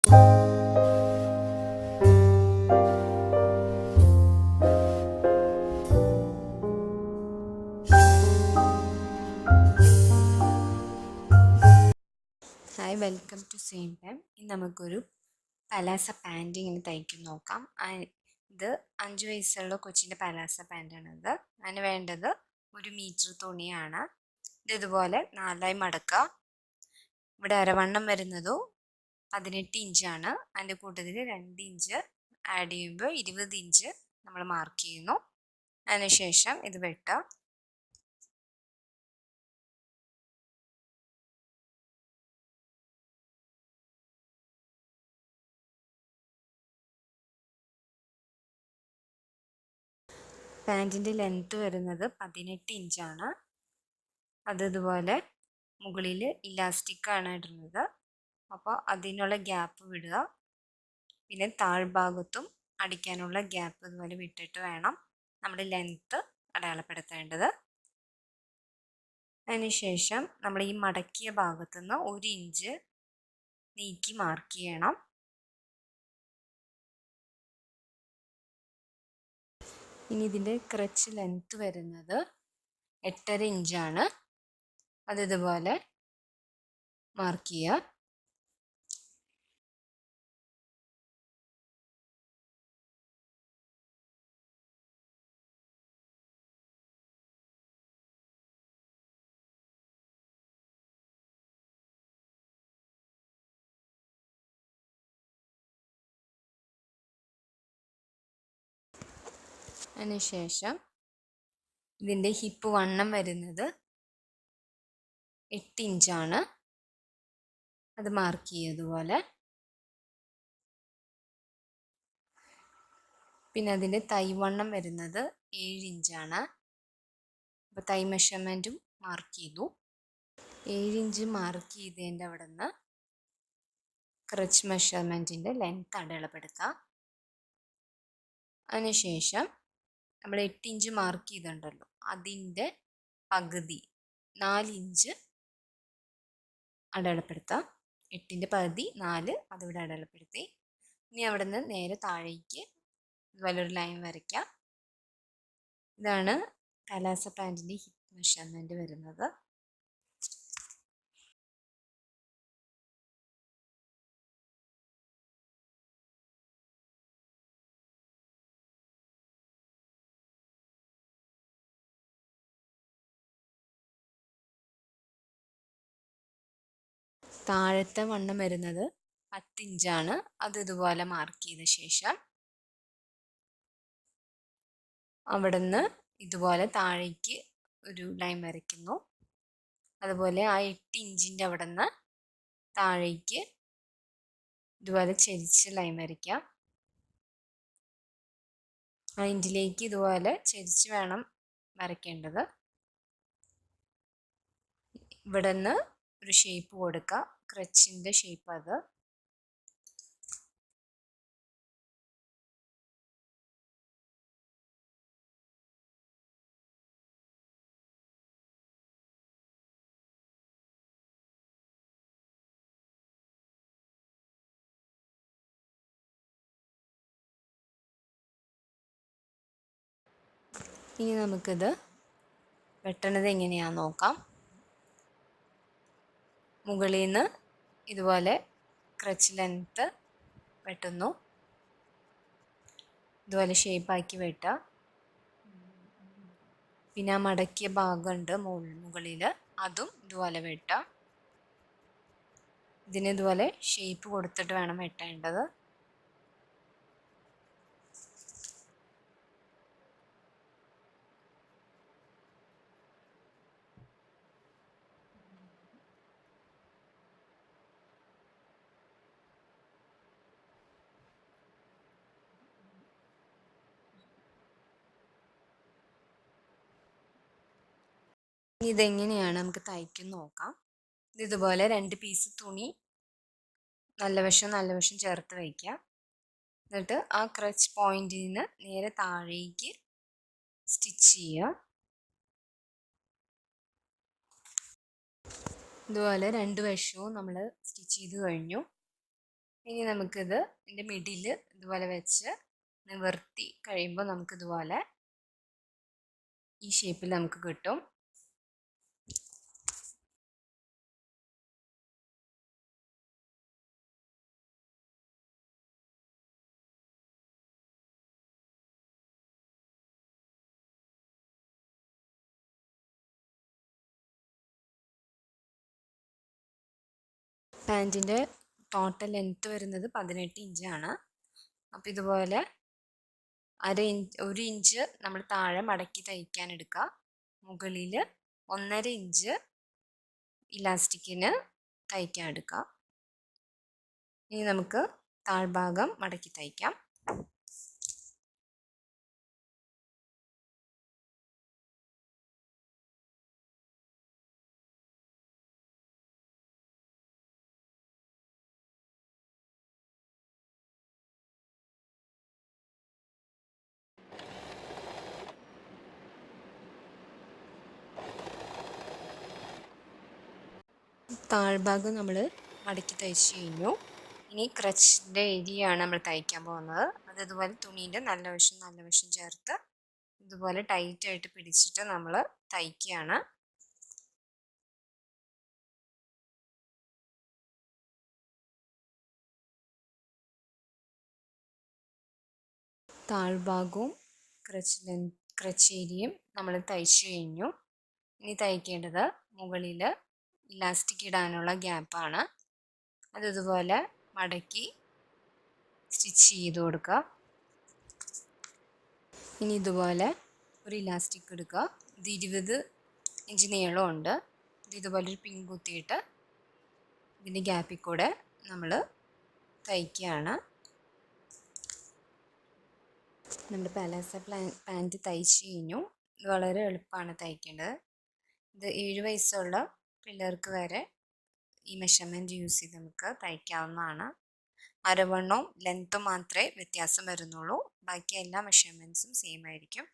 Hi, welcome to same time. ഇന്ന് നമുക്കൊരു palazzo pant ഇങ്ങനെ തയ്ക്കും നോക്കാം. ഇത് 5 വയസ്സുള്ള കൊച്ചിൻ്റെ പലാസ പാൻറ്റാണിത്. അതിന് വേണ്ടത് 1 മീറ്റർ തുണിയാണ്. ഇതുപോലെ 4ആയി മടക്കുക. ഇവിടെ അരവണ്ണം വരുന്നതോ 18 ഇഞ്ചാണ്. അതിൻ്റെ കൂട്ടത്തിൽ 2 ഇഞ്ച് ആഡ് ചെയ്യുമ്പോൾ 20 ഇഞ്ച് നമ്മൾ മാർക്ക് ചെയ്യുന്നു. അതിനുശേഷം ഇത് വെട്ടുക. പാൻറ്റിൻ്റെ ലെങ്ത്ത് വരുന്നത് 18 ഇഞ്ചാണ്. ഇതുപോലെ മുകളിൽ ഇലാസ്റ്റിക്കാണ് ഇടുന്നത്. അപ്പോൾ അതിനുള്ള ഗ്യാപ്പ് വിടുക. പിന്നെ താഴ്ഭാഗത്തും അടിക്കാനുള്ള ഗ്യാപ്പ് ഇതുപോലെ വിട്ടിട്ട് വേണം നമ്മൾ ലെങ്ത്ത് അടയാളപ്പെടുത്തേണ്ടത്. അതിനുശേഷം നമ്മൾ ഈ മടക്കിയ ഭാഗത്തു നിന്ന് 1 ഇഞ്ച് നീക്കി മാർക്ക് ചെയ്യണം. ഇനി ഇതിൻ്റെ ക്രച്ച് ലെങ്ത്ത് വരുന്നത് 8.5 ഇഞ്ചാണ്. ഇതുപോലെ മാർക്ക് ചെയ്യുക. അതിനുശേഷം ഇതിൻ്റെ ഹിപ്പ് വണ്ണം വരുന്നത് 8 ഇഞ്ചാണ്. അത് മാർക്ക് ചെയ്തതുപോലെ. പിന്നെ അതിൻ്റെ തൈവണ്ണം വരുന്നത് 7 ഇഞ്ചാണ്. അപ്പോൾ തൈ മെഷർമെൻറ്റും മാർക്ക് ചെയ്തു. 7 ഇഞ്ച് മാർക്ക് ചെയ്തതിൻ്റെ അവിടെ നിന്ന് ക്രച്ച് മെഷർമെൻറ്റിൻ്റെ ലെങ്ത്ത് അടയാളപ്പെടുത്തുക. അതിനുശേഷം നമ്മൾ 8 ഇഞ്ച് മാർക്ക് ചെയ്തിട്ടുണ്ടല്ലോ, അതിൻ്റെ പകുതി 4 ഇഞ്ച് അടയാളപ്പെടുത്തുക. 8ൻ്റെ പകുതി 4 അതിവിടെ അടയാളപ്പെടുത്തി. ഇനി അവിടെ നിന്ന് നേരെ താഴേക്ക് ഇതുപോലെ ഒരു ലൈൻ വരയ്ക്കാം. ഇതാണ് പലാസ പാൻറ്റിൻ്റെ ഹിപ്പ് മെഷർമെൻറ്റ് വരുന്നത്. താഴത്തെ വണ്ണം വരുന്നത് 10 ഇഞ്ചാണ്. ഇതുപോലെ മാർക്ക് ചെയ്ത ശേഷം അവിടെ നിന്ന് ഇതുപോലെ താഴേക്ക് ഒരു ലൈൻ വരയ്ക്കുന്നു. അതുപോലെ ആ 8 ഇഞ്ചിൻ്റെ അവിടെ നിന്ന് താഴേക്ക് ഇതുപോലെ ചെരിച്ച് ലൈൻ വരയ്ക്കാം. ആ ഇഞ്ചിലേക്ക് ഇതുപോലെ ചെരിച്ച് വേണം വരയ്ക്കേണ്ടത്. ഇവിടെ നിന്ന് ഒരു ഷേപ്പ് കൊടുക്കുക, ക്രച്ചിൻ്റെ ഷേപ്പ് അത്. ഇനി നമുക്കിത് വെട്ടണത് എങ്ങനെയാണെന്ന് നോക്കാം. മുകളിൽ നിന്ന് ഇതുപോലെ ക്രച്ച് ലെങ്ത്ത് വെട്ടുന്നു. ഇതുപോലെ ഷേപ്പാക്കി വെട്ടുക. പിന്നെ ആ മടക്കിയ ഭാഗമുണ്ട് മുകളിൽ, അതും ഇതുപോലെ വെട്ടുക. ഇതിന് ഇതുപോലെ ഷേപ്പ് കൊടുത്തിട്ട് വേണം വെട്ടേണ്ടത്. ഇതെങ്ങനെയാണ് നമുക്ക് തയ്ക്കും നോക്കാം. ഇതുപോലെ 2 പീസ് തുണി നല്ല വശം ചേർത്ത് വയ്ക്കുക. എന്നിട്ട് ആ ക്രച്ച് പോയിന്റിൽ നിന്ന് നേരെ താഴേക്ക് സ്റ്റിച്ച് ചെയ്യുക. ഇതുപോലെ 2 വശവും നമ്മൾ സ്റ്റിച്ച് ചെയ്ത് കഴിഞ്ഞു. ഇനി നമുക്കിത് ഇതിൻ്റെ മിഡിൽ ഇതുപോലെ വെച്ച് നിവർത്തി കഴിയുമ്പോൾ നമുക്കിതുപോലെ ഈ ഷേപ്പിൽ നമുക്ക് കിട്ടും. പാൻറ്റിൻ്റെ ടോട്ടൽ ലെങ്ത്ത് വരുന്നത് 18 ഇഞ്ചാണ്. അപ്പോൾ ഇതുപോലെ 1 ഇഞ്ച് നമ്മൾ താഴെ മടക്കി തയ്ക്കാൻ എടുക്കുക. മുകളിൽ 1.5 ഇഞ്ച് ഇലാസ്റ്റിക്കിന് തയ്ക്കാൻ എടുക്കുക. ഇനി നമുക്ക് താഴ്ഭാഗം മടക്കി തയ്ക്കാം. താഴ്ഭാഗം നമ്മൾ മടക്കി തയ്ച്ച് കഴിഞ്ഞു. ഇനി ക്രച്ചിൻ്റെ ഏരിയയാണ് നമ്മൾ തയ്ക്കാൻ പോകുന്നത്. അത് ഇതുപോലെ തുണീൻ്റെ നല്ല വശം ചേർത്ത് ഇതുപോലെ ടൈറ്റായിട്ട് പിടിച്ചിട്ട് നമ്മൾ തയ്ക്കുകയാണ്. താഴ്ഭാഗവും ക്രച്ച് ഏരിയയും നമ്മൾ തയ്ച്ചു കഴിഞ്ഞു. ഇനി തയ്ക്കേണ്ടത് മുകളിൽ ഇലാസ്റ്റിക് ഇടാനുള്ള ഗ്യാപ്പാണ്. അതിതുപോലെ മടക്കി സ്റ്റിച്ച് ചെയ്ത് കൊടുക്കുക. ഇനി ഇതുപോലെ ഒരു ഇലാസ്റ്റിക് എടുക്കുക. ഇത് 20 ഇഞ്ച് നീളമുണ്ട്. ഇതുപോലെ ഒരു പിൻ കുത്തിയിട്ട് ഇതിൻ്റെ ഗ്യാപ്പിൽ കൂടെ നമ്മൾ തയ്ക്കുകയാണ്. നമ്മുടെ പലാസ പാൻറ്റ് തയ്ച്ച് കഴിഞ്ഞു. ഇത് വളരെ എളുപ്പമാണ് തയ്ക്കേണ്ടത്. ഇത് 7 വയസ്സുള്ള പിള്ളേർക്ക് വരെ ഈ മെഷർമെൻറ്റ് യൂസ് ചെയ്ത് നമുക്ക് തയ്ക്കാവുന്നതാണ്. അരവണ്ണവും ലെങ്ത്തും മാത്രമേ വ്യത്യാസം വരുന്നുള്ളൂ. ബാക്കി എല്ലാ മെഷർമെൻറ്റ്സും സെയിം ആയിരിക്കും.